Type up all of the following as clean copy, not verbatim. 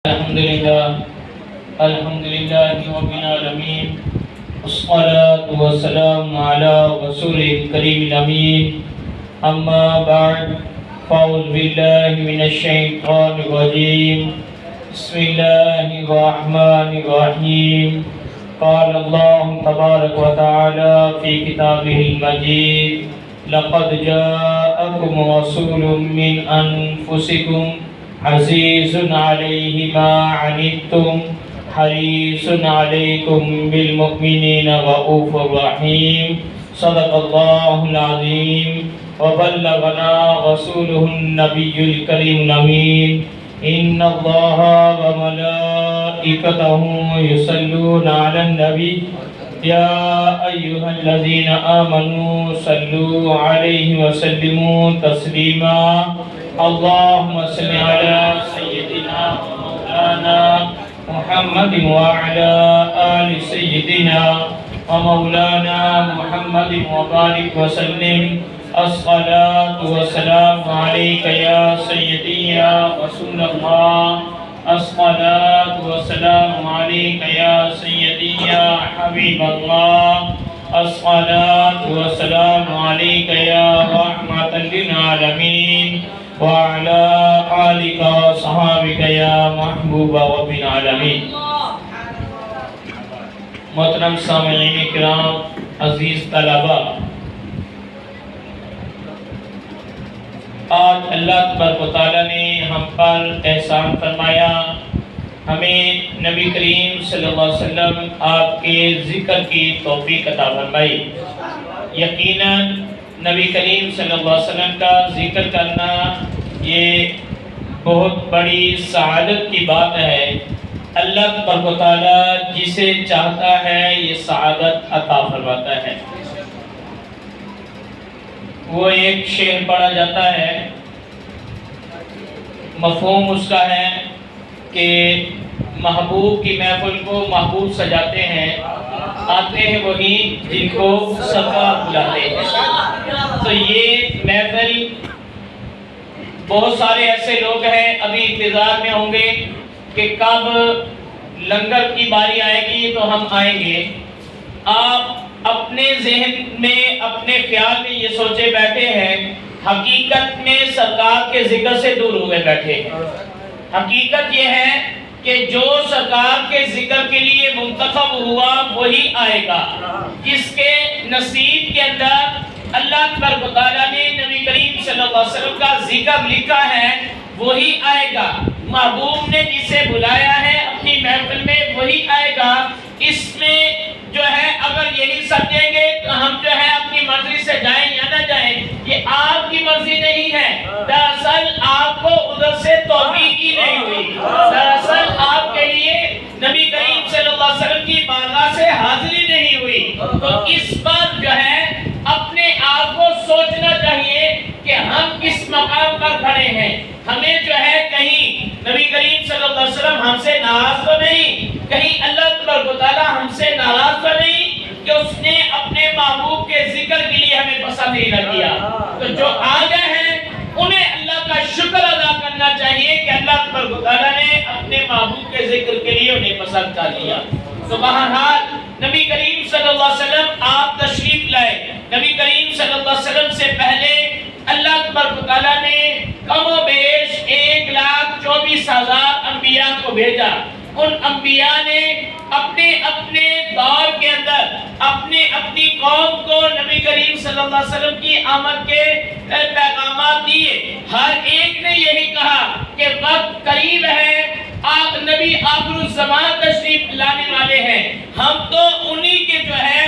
الحمد لله رب العالمين، والصلاة والسلام على رسول الكريم الأمين. أما بعد، فأعوذ بالله من الشيطان الرجيم. بسم الله الرحمن الرحيم. قال الله تبارك وتعالى في كتابه المجيد: لقد جاءكم رسول من أنفسكم عزيز عليه ما عنتم حريص عليكم بالمؤمنين رؤوف رحيم. صدق الله العظيم وبلغنا رسوله النبي الكريم الأمين. إن الله وملائكته يصلون على النبي يا أيها الذين آمنوا صلوا عليه وسلموا تسليما. اللهم صل على سيدنا ومولانا محمد وعلى آل سيدنا ومولانا محمد وبارك وسلم. الصلاة والسلام عليك يا سيدي يا رسول الله. الصلاة والسلام عليك يا سيدي يا حبيب الله. الصلاة والسلام عليك يا رحمة للعالمين وعلى آلك وصحابك يا محبوب رب العالمین. محترم سامعین کرام، عزیز طلباء، آج اللہ تبارک و تعالیٰ نے ہم پر احسان فرمایا، ہمیں نبی کریم صلی اللہ علیہ وسلم آپ کے ذکر کی توفیق عطا فرمائی. یقیناً نبی کریم صلی اللہ علیہ وسلم کا ذکر کرنا یہ بہت بڑی سعادت کی بات ہے. اللہ تبارک و تعالیٰ جسے چاہتا ہے یہ سعادت عطا فرماتا ہے. وہ ایک شعر پڑھا جاتا ہے، مفہوم اس کا ہے کہ محبوب کی محفل کو محبوب سجاتے ہیں، آتے ہیں وہی جن کو صفا بلاتے ہیں. تو یہ محفل بہت سارے ایسے لوگ ہیں ابھی انتظار میں ہوں گے کہ کب لنگر کی باری آئے گی تو ہم آئیں گے. آپ اپنے ذہن میں اپنے خیال میں یہ سوچے بیٹھے ہیں، حقیقت میں سرکار کے ذکر سے دور ہوئے بیٹھے ہیں. حقیقت یہ ہے کہ جو سرکار کے ذکر کے لیے منتخب ہوا وہی آئے گا. جس کے نصیب کے اندر اللہ تبارک و تعالیٰ نے نبی کریم صلی اللہ علیہ وسلم کا ذکر لکھا ہے وہی آئے گا. محبوب نے جسے بلایا ہے اپنی محفل میں وہی آئے گا. اس میں جو ہے اگر یہی سمجھیں گے تو ہم جو ہے اپنی مرضی سے جائیں یا نہ جائیں، یہ آپ کی مرضی نہیں ہے. دراصل آپ کو ادھر سے توفیق ہی نہیں ہوئی. دراصل آپ کے لیے نبی کریم صلی اللہ علیہ وسلم کی بارگاہ سے حاضری نہیں ہوئی. تو اس پر جو ہے اپنے آپ کو سوچنا چاہیے کہ ہم کس مقام پر کھڑے ہیں. ہمیں جو ہے کہیں نبی کریم صلی اللہ علیہ وسلم ہم سے ناراض تو نہیں، کہیں اللہ تبارک و تعالیٰ ہم سے ناراض تو نہیں کہ اس نے اپنے محبوب کے ذکر کے لیے ہمیں پسند ہی نہ کیا. تو جو آ گئے ہیں انہیں اللہ کا شکر ادا کرنا چاہیے کہ اللہ تبارک و تعالیٰ نے اپنے محبوب کے ذکر کے لیے انہیں پسند کر لیا. تو بہرحال نبی کریم صلی اللہ علیہ وسلم آپ تشریف لائے. نبی کریم صلی اللہ علیہ وسلم سے پہلے اللہ تبارک و تعالیٰ نے کم و بیش 1,24,000 انبیاء کو بھیجا. ان انبیاء نے اپنے اپنے دور کے اندر اپنی قوم کو نبی کریم صلی اللہ علیہ وسلم کی آمد کے پیغامات دیے. ہر ایک نے یہی کہا کہ وقت قریب ہے، آپ نبی آخر الزمان تشریف لانے والے ہیں. ہم تو انہی کے جو ہے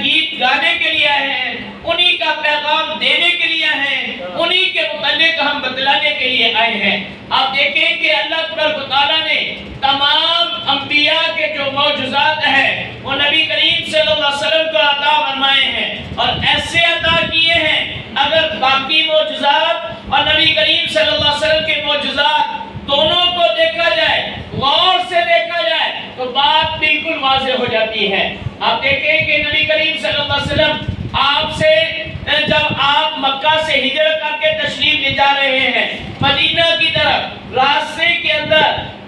گیت گانے کے لیے ہیں، انہی کا پیغام دینے کے لیے ہیں، انہی کے متعلق ہم بتلانے کے لیے آئے ہیں. آپ دیکھیں کہ اللہ تبارک و تعالیٰ نے تمام انبیاء کے جو معجزات ہیں وہ نبی کریم صلی اللہ علیہ وسلم کو عطا فرمائے ہیں، اور ایسے عطا کیے ہیں اگر باقی معجزات اور نبی کریم صلی اللہ علیہ وسلم کے معجزات دونوں کو دیکھا جائے، غور سے دیکھا جائے تو بات بالکل واضح ہو جاتی ہے. آپ دیکھیں کہ نبی کریم صلی اللہ علیہ وسلم آپ سے جب آپ مکہ سے ہجرت کر کے تشریف لے جا رہے ہیں مدینہ کی طرف، راستے کے اندر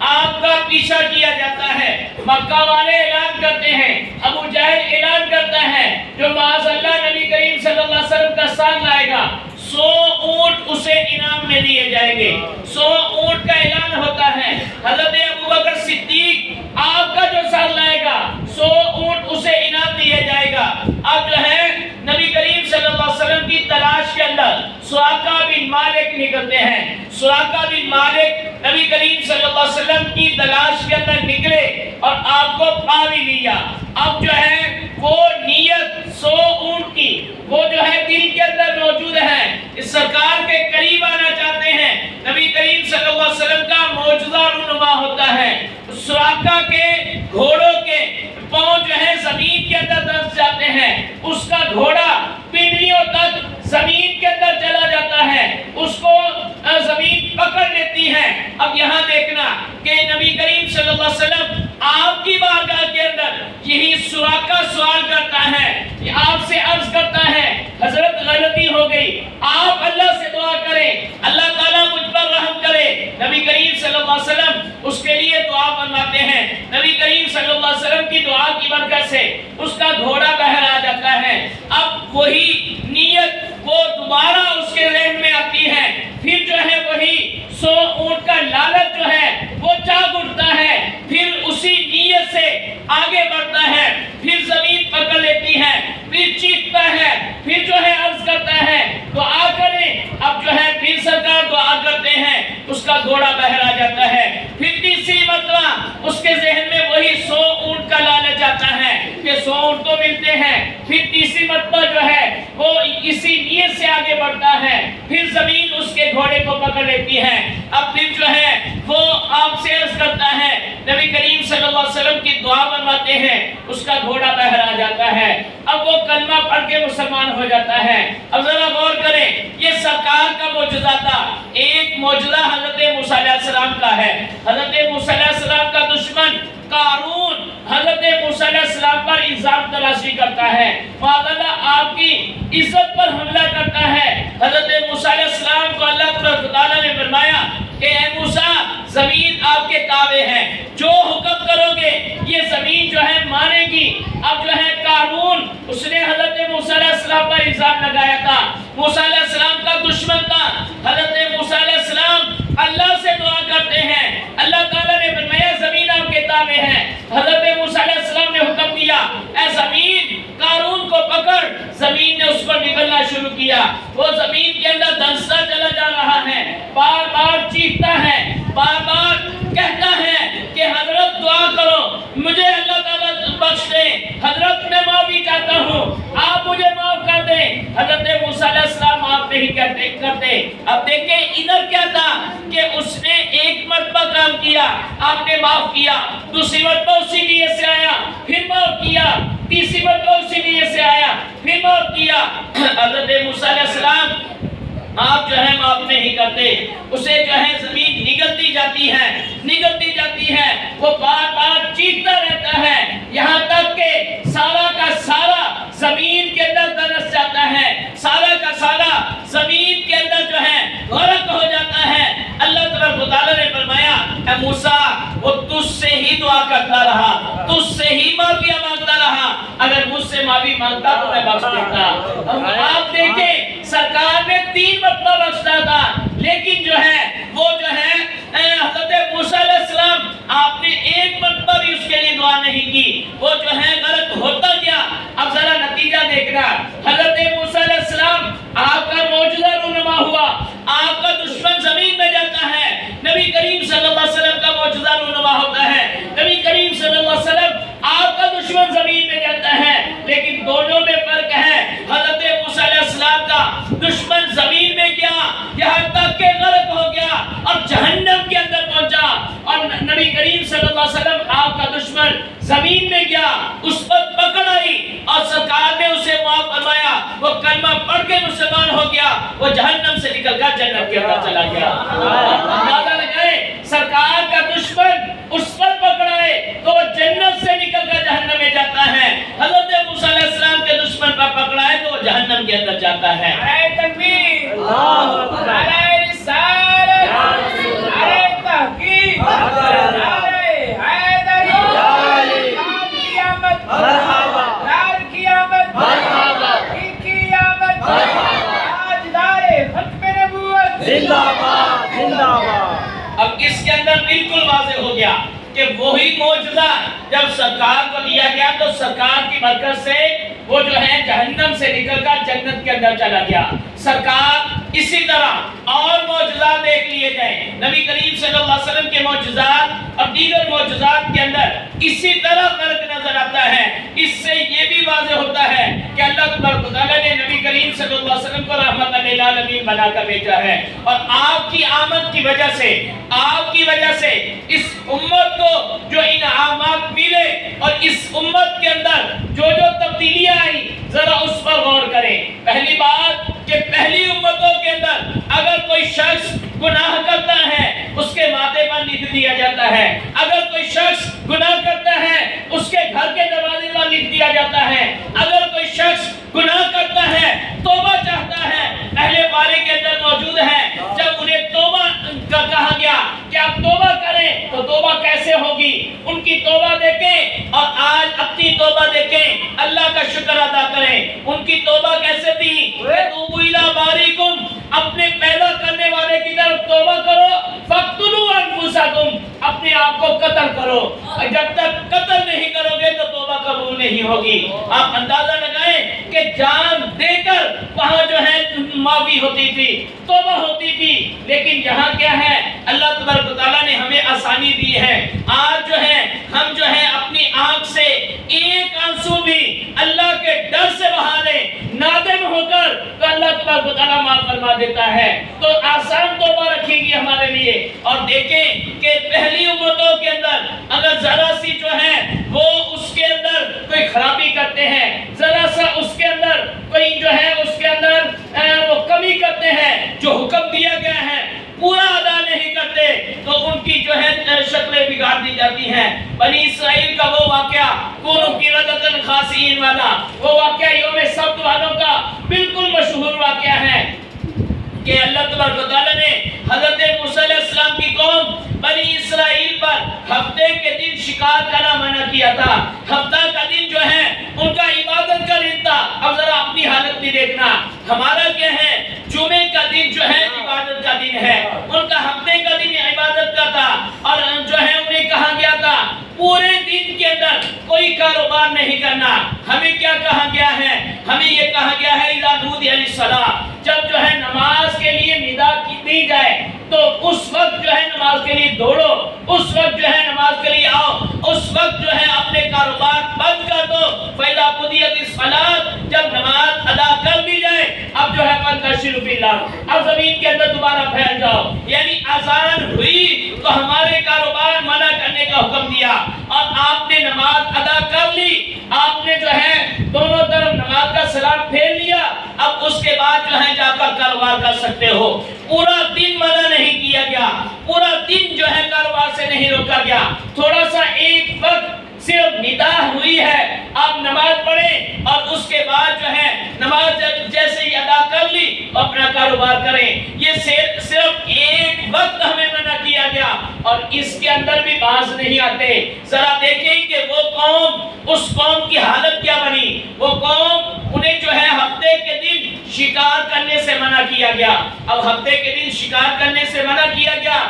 پیچھا کیا جاتا ہے۔ مکہ والے اعلان کرتے ہیں، ابو جہل اعلان کرتا ہے، جو معاذ اللہ نبی کریم صلی اللہ علیہ وسلم کا ساتھ لائے گا 100 اونٹ اسے انعام میں دیے جائیں گے۔ 100 اونٹ کا اعلان ہوتا ہے۔ حضرت ابوبکر صدیق آپ کا جو ساتھ لائے گا 100 اونٹ اسے انعام دیا جائے گا۔ اب جو ہے نبی کریم صلی اللہ علیہ وسلم کی تلاش کے اندر سراقہ بن مالک نکلتے ہیں۔ سراقہ بن مالک نبی کریم صلی اللہ علیہ وسلم کی تلاش کے اندر نکلے اور آپ کو پا بھی لیا۔ اب جو ہے وہ نیت 100 اونٹ کی وہ جو ہے دل کے اندر موجود ہے، اس سرکار کے قریب آنا چاہتے ہیں۔ نبی کریم صلی اللہ علیہ وسلم کا معجزہ رونما ہوتا ہے۔ سراقہ کے گھوڑوں کے پاؤں جو ہے زمین کے اندر دھنس جاتے ہیں، اس کا گھوڑا پنڈلیوں تک زمین کے اندر چلا جاتا ہے، اس کو زمین پکڑ لیتی ہے۔ اب یہاں دیکھنا کہ نبی کریم صلی اللہ علیہ وسلم آپ کی بارگاہ کے اندر یہی سراقہ سوال کرتا ہے، کہ آپ سے عرض کرتا ہے حضرت غلطی ہو گئی، آپ اللہ سے دعا کریں، اللہ تعالیٰ مجھ پر رحم کرے۔ نبی کریم صلی اللہ علیہ وسلم اس کے لیے دعا فرماتے ہیں۔ نبی کریم صلی اللہ علیہ وسلم کی دعا کی برکت سے اس کا گھوڑا باہر آ جاتا ہے۔ اب وہی نیت وہ دوبارہ اس کے ذہن میں آتی ہے، پھر جو ہے وہی 100 اونٹ کا لالچ جو ہے وہ جاگ اٹھتا ہے، پھر اسی نیت سے آگے بڑھتا ہے، پھر زمین پکڑ لیتی ہے، پھر چیختا ہے، پھر جو ہے عرض کرتا ہے دعا کریں۔ اب جو ہے پھر سرکار دعا کرتے ہیں، اس کا گھوڑا باہر آ جاتا ہے۔ پھر تیسری مرتبہ اس کے ذہن میں وہی 100 اونٹ کا لالچ آتا ہے کہ 100 اونٹ تو ملتے ہیں۔ پھر تیسری مرتبہ جو ہے وہ اسی نیت سے آگے بڑھتا ہے، پھر زمین اس کے گھوڑے کو پکڑ لیتی ہے۔ اب پھر جو ہے وہ آپ سے عرض کرتا ہے، نبی کریم صلی اللہ علیہ وسلم کی دعا بنواتے ہیں، اس کا گھوڑا باہر آ جاتا ہے۔ اب وہ کلمہ پڑھ کے مسلمان ہو جاتا ہے۔ اب ذرا غور کریں، یہ سرکار کا معجزہ تھا۔ ایک معجزہ حضرت موسیٰ علیہ السلام کا ہے۔ حضرت موسیٰ علیہ السلام کا دشمن قارون حضرت موسیٰ علیہ السلام پر الزام تراشی کرتا ہے، معاذاللہ آپ کی عزت پر حملہ کرتا ہے۔ حضرت موسیٰ علیہ السلام کو اللہ تعالیٰ نے فرمایا کہ اے موسیٰ زمین آپ کے تابع ہے، جو حکم کرو گے یہ زمین جو ہے مانے گی۔ اب جو ہے قارون اس نے حضرت موسیٰ علیہ السلام پر الزام لگایا تھا، موسیٰ علیہ السلام کا دشمن تھا۔ حضرت موسیٰ علیہ السلام اللہ سے دعا کرتے ہیں، اللہ تعالیٰ نے فرمایا زمین آپ کے تابع ہے۔ حضرت موسیٰ علیہ السلام نے حکم دیا اے زمین قارون کو پکڑ۔ زمین نے اس پر نکلنا شروع کیا، وہ زمین کے اندر دھنستا چلا جا رہا ہے، بار بار چیختا ہے، بار بار کہتا ہے کہ حضرت دعا کرو مجھے اللہ تعالیٰ بخش دے، حضرت میں معافی چاہتا ہوں، آپ مجھے معاف کر دیں۔ حضرت موسیٰ علیہ السلام آپ نہیں کرتے۔ اب دیکھیں ادھر کیا تھا کہ اس نے ایک مرتبہ کام کیا، آپ نے معاف کیا، دوسری مرتبہ اسی نیت سے آیا، پھر معاف کیا، تیسری مرتبہ اسی نیت سے آیا، پھر معاف کیا۔ حضرت موسیٰ علیہ السلام آپ جو ہے معاف نہیں کرتے، اسے جو ہے زمین نگلتی جاتی ہے، وہ بار بار چیختا رہتا ہے، یہاں تک کہ سارا کا سارا زمین کے اندر دھنس جاتا ہے، سارا کا سارا زمین کے اندر جو ہے غرق ہو جاتا ہے۔ اللہ تعالیٰ نے فرمایا اے موسیٰ وہ تجھ سے ہی دعا کرتا رہا، تجھ سے ہی معافی مانگتا رہا، اگر مجھ سے معافی مانگتا تو میں بخش دیتا۔ آپ دیکھیں سرکار نے 3 مرتبہ بخشتا تھا، لیکن جو ہے وہ جو ہے حضرت موسیٰ علیہ السلام آپ نے 1 مرتبہ بھی اس کے لیے دعا نہیں کی، وہ جو ہے غرق ہوتا گیا۔ اب ذرا نتیجہ دیکھنا، حضرت موسیٰ علیہ السلام آپ کا معجزہ رونما ہوا، آپ کا دشمن زمین میں جاتا ہے، نبی کریم صلی اللہ علیہ وسلم کا معجزہ رونما ہوتا ہے، نبی کریم صلی اللہ علیہ وسلم آپ کا دشمن زمین میں جاتا ہے، لیکن دونوں میں فرق ہے۔ حضرت موسیٰ علیہ السلام کا دشمن زمین میں گیا، یہاں تک کہ غرق ہو گیا اور جہنم کے اندر پہنچا، اور نبی کریم صلی اللہ علیہ وسلم آپ کا دشمن زمین میں گیا، اس پر پکڑ آئی اور سرکار نے اسے معاف فرمایا، وہ کلمہ پڑھ کے مسلمان ہو گیا، وہ جہنم سے نکل کر جنت کے اندر چلا گیا۔ اندازہ لگائیں سرکار کا دشمن اس پر پکڑ آئے تو وہ جنت سے نکل کر جہنم میں جاتا ہے، حضرت موسیٰ علیہ السلام کے دشمن پر پکڑ آئے تو وہ جہنم کے اندر جاتا ہے۔ نعرہ تکبیر، نعرہ رسالت، نعرہ تحقیق، نعرہ اب اس کے اندر بالکل واضح ہو گیا کہ وہی معجزہ جب سرکار کو دیا گیا تو سرکار کی برکت سے وہ جو ہے جہنم سے نکل کر جنت کے اندر چلا گیا. سرکار اسی طرح اور معجزات دیکھ لیے جائیں. نبی کریم صلی اللہ علیہ وسلم کے معجزات اور دیگر معجزات کے اندر اسی طرح فرق نظر آتا ہے. اس سے یہ بھی واضح ہوتا ہے کہ اللہ تبارک و تعالیٰ نے نبی کریم صلی اللہ علیہ وسلم کو رحمت للعالمین بنا کر بھیجا ہے. اور آپ کی آمد کی وجہ سے اس امت کو جو انعامات ملے اور اس امت کے اندر جو تبدیلیاں آئی ذرا اس پر غور کریں. پہلی بات کہ پہلی امتوں کے اندر اگر کوئی شخص گناہ کرتا ہے اس کے ماتھے پر لکھ دیا جاتا ہے. اگر کوئی شخص گناہ کرتا ہے اس کے گھر کے دروازے پر لکھ دیا جاتا ہے. اگر کوئی شخص گناہ کرتا ہے توبہ چاہتا ہے اہل باری کے اندر موجود ہے. جب انہیں توبہ کا کہا گیا کہ آپ توبہ کریں تو توبہ کیسے ہوگی, ان کی توبہ دیکھیں اور آج اپنی توبہ دیکھیں, اللہ کا شکر ادا کریں. ان کی توبہ کیسے تھی کہ توبوا الی باریکم, اپنے پیدا کرنے والے کی طرف توبہ کرو. فاقتلوا انفسکم, اپنے آپ کو قتل کرو. جب تک قتل نہیں کرو گے تو توبہ قبول نہیں ہوگی. آپ اندازہ لگائیں کہ جان دے کر وہاں جو ہے معافی ہوتی تھی, توبہ ہوتی تھی. لیکن یہاں کیا ہے, اللہ تبارک و تعالیٰ نے ہمیں آسانی دی ہے. آج جو ہے ہم جو ہے اپنی آنکھ سے ایک آنسو بھی اللہ کے ڈر سے بہا دیں نادم ہو کر تو اللہ تبارک و تعالیٰ معاف فرما دیتا ہے. تو آسان توبہ رکھے گی ہمارے لیے. اور دیکھیں کہ پہلی امتوں کے اندر اگر ذرا سی جو ہے وہ اس کے اندر کوئی خرابی کرتے ہیں, ذرا سا اس کے اندر کوئی جو ہے اس کے اندر وہ کمی کرتے ہیں, جو حکم دیا گیا ہے پورا ادا نہیں کرتے تو ان کی جو ہے شکلیں بگاڑ دی جاتی ہیں. بنی اسرائیل کا وہ واقعہ کونوا قردۃ خاسئین والا, وہ واقعہ یوم سبت والوں کا بالکل مشہور واقعہ ہے کہ اللہ تبارک و تعالیٰ نے حضرت موسیٰ علیہ السلام کی قوم بنی اسرائیل پر ہفتے کے دن شکار کرنا منع کیا تھا. ہفتہ کا دن جو ہے ان کا عبادت کا دن تھا. اب ذرا اپنی حالت بھی دیکھنا, ہمارا کیا ہے جمعے کا دن جو ہے عبادت کا دن ہے, ان کا ہفتے کا دن عبادت کا تھا. اور جو ہے انہیں کہا گیا تھا پورے دن کے اندر کوئی کاروبار نہیں کرنا. ہمیں کیا کہا گیا ہے, ہمیں یہ کہا گیا ہے اذا نودی للصلاۃ, جب جو ہے نماز کے لیے ندا دی جائے تو اس وقت جو ہے نماز کے لیے دوڑو, اس وقت جو ہے نماز کے لیے آؤ, اس وقت جو ہے اپنے کاروبار بند کر دو. فإذا قضیت الصلاۃ, جب نماز ادا کر دی جائے اب جو ہے فانتشروا فی الارض, اب زمین کے اندر دوبارہ پھیل جاؤ. یعنی اذان ہوئی تو ہمارے کاروبار منع کرنے کا حکم دیا اور آپ نے نماز ادا کر لی, آپ نے جو ہے دونوں طرف نماز کا سلام پھیر لیا, اب اس کے بعد جو ہے جا کر کاروبار کر سکتے ہو. پورا دن منع نہیں کیا گیا, پورا دن جو ہے کاروبار سے نہیں روکا گیا. تھوڑا سا ایک وقت صرف ندا ہوئی ہے, آپ نماز پڑھیں اور اس کے بعد جو ہے نماز جیسے ہی ادا کر لی اپنا کاروبار کریں. یہ صرف ایک وقت ہمیں منع کیا گیا اور اس کے اندر بھی باز نہیں آتے. ذرا دیکھیں کہ وہ قوم, اس قوم کی حالت کیا بنی. وہ قوم انہیں جو ہے ہفتے کے دن شکار کرنے سے منع کیا گیا. اب ہفتے کے دن شکار کرنے سے منع کیا گیا,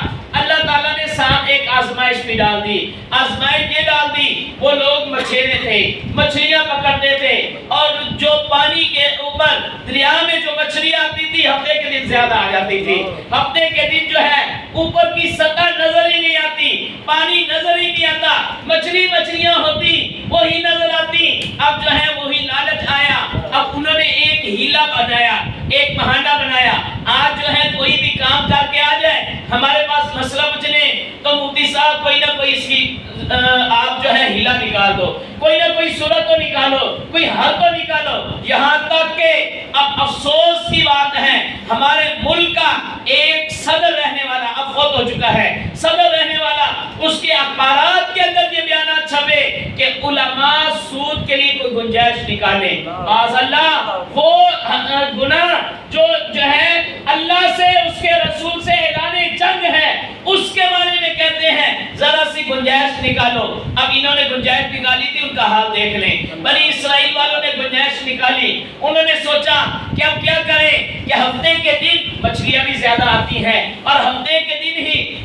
اللہ تعالیٰ نے ساتھ ایک آزمائش بھی ڈال دی. آزمائش یہ ڈال دی, وہ لوگ مچھیرے تھے, مچھلیاں پکڑتے تھے اور جو پانی کے اوپر دریا میں جو مچھلی آتی تھی ہفتے کے دن زیادہ آ جاتی تھی. ہفتے کے دن جو ہے اوپر کی سطح نظر ہی نہیں آتی, پانی نظر ہی نہیں آتا, مچھلیاں ہوتی وہی نظر آتی. اب جو ہے وہی لالچ آیا, اب انہوں نے ایک ہیلا بنایا, ایک بہانہ بنایا. آج جو ہے کوئی بھی کام کر کے آ جائے ہمارے پاس مسئلہ پوچھنے تو مفتی صاحب کوئی نہ کوئی اس کی آپ جو ہے ہیلا نکال دو, کوئی نہ کوئی صورت تو نکالو, کوئی حل تو نکالو. یہاں تک کہ اب افسوس کی بات ہے ہمارے ملک کا ایک صدر رہنے والا اب فوت ہو چکا ہے, صدر رہنے والا, اس کے اخبارات کے اندر یہ بیانات چھپے کہ علماء سود کے لیے کوئی گنجائش نکالیں. معاذ اللہ, وہ گناہ جو ہے اللہ سے اس کے رسول سے اعلان جنگ ہے اس کے بارے میں کہتے ہیں ذرا سی گنجائش نکالو. اب انہوں نے گنجائش نکالی تھی, ان کا حال دیکھ لیں. بنی اسرائیل والوں نے گنجائش نکالی, انہوں نے سوچا کہ اب کیا کریں کہ ہفتے کے دن مچھلیاں بھی زیادہ آتی ہیں اور ہفتے کے دن ہی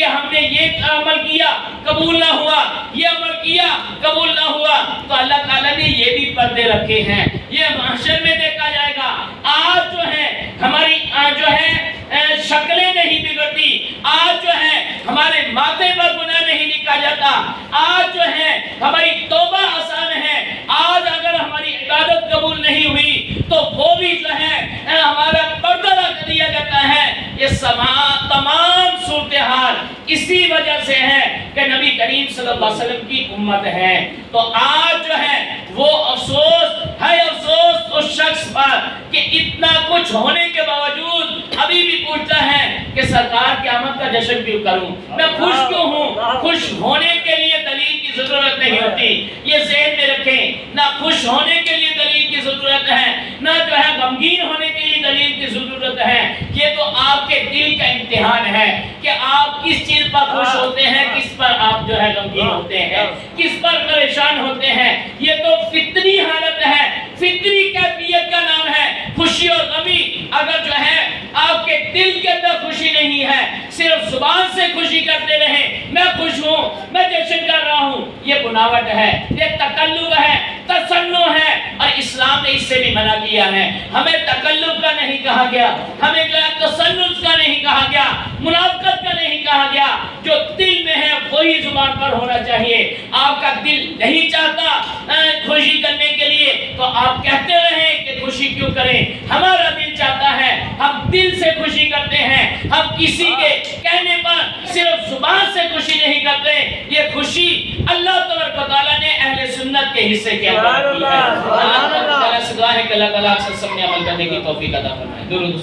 کہ ہم نے یہ عمل کیا قبول نہ ہوا، یہ عمل کیا قبول نہ ہوا، تو اللہ تعالیٰ نے یہ بھی پردے رکھے ہیں، یہ محشر میں دیکھا جائے گا۔ آج جو ہے ہماری جو ہے شکلیں نہیں بگڑتی، آج جو ہے ہمارے ماتھے پر گناہ نہیں لکھا جاتا، آج جو ہے ہماری توبہ آسان ہے، آج اگر ہماری عبادت قبول نہیں ہوئی تو وہ بھی جو ہے ہمارا پردہ رکھ دیا جاتا ہے۔ یہ تمام صورتحال اسی وجہ سے ہے کہ نبی کریم صلی اللہ علیہ وسلم کی امت ہے۔ تو آج جو ہے وہ افسوس ہے، افسوس اس شخص پر کہ اتنا کچھ ہونے کے باوجود ابھی بھی پوچھتا ہے کہ سرکار کی آمد کا جشن کیوں کروں، میں خوش کیوں ہوں۔ خوش ہونے کے لیے دلیل کی ضرورت نہیں ہوتی، یہ ذہن میں رکھیں، نہ خوش ہونے کے لیے دلیل کی ضرورت ہے، نہ جو ہے غمگین ہونے کے لیے دلیل کی ضرورت ہے۔ یہ تو آپ کے دل کا امتحان ہے کہ آپ کس چیز پر خوش ہوتے ہیں، کس پر آپ جو ہے غمگین ہوتے ہیں، کس پر پریشان ہوتے ہیں۔ یہ تو فطری حالت ہے، فطری کیفیت کا نام ہے خوشی اور غمی۔ اگر جو ہے آپ کے دل کے اندر خوشی نہیں ہے، صرف زبان سے خوشی کرتے رہیں میں خوش ہوں، میں جشن کر رہا ہوں، یہ بناوٹ ہے، یہ تکلف ہے، تصنع ہے، اور اسلام نے اس سے بھی منع کیا ہے۔ ہمیں تکلف کا نہیں کہا گیا، ہمیں جو ہے تصنع کا نہیں کہا گیا، منافقت کا نہیں کہا گیا۔ جو دل میں ہے وہی زبان پر ہونا چاہیے۔ آپ کا دل نہیں چاہتا خوشی کرنے کے لیے تو آپ کہتے رہیں کہ خوشی کیوں کریں، ہمارا دل چاہتا ہے، ہم دل سے خوشی کرتے ہیں، ہم کسی کے کہنے پر صرف زبان سے خوشی نہیں کرتے۔ یہ خوشی اللہ تبارک و تعالیٰ نے اہل سنت کے حصے کے اندر کی ہے۔ اللہ تعالیٰ سے دعا ہے کہ اللہ تعالیٰ سے سب نے عمل کرنے کی توفیق عطا فرمائے۔ درود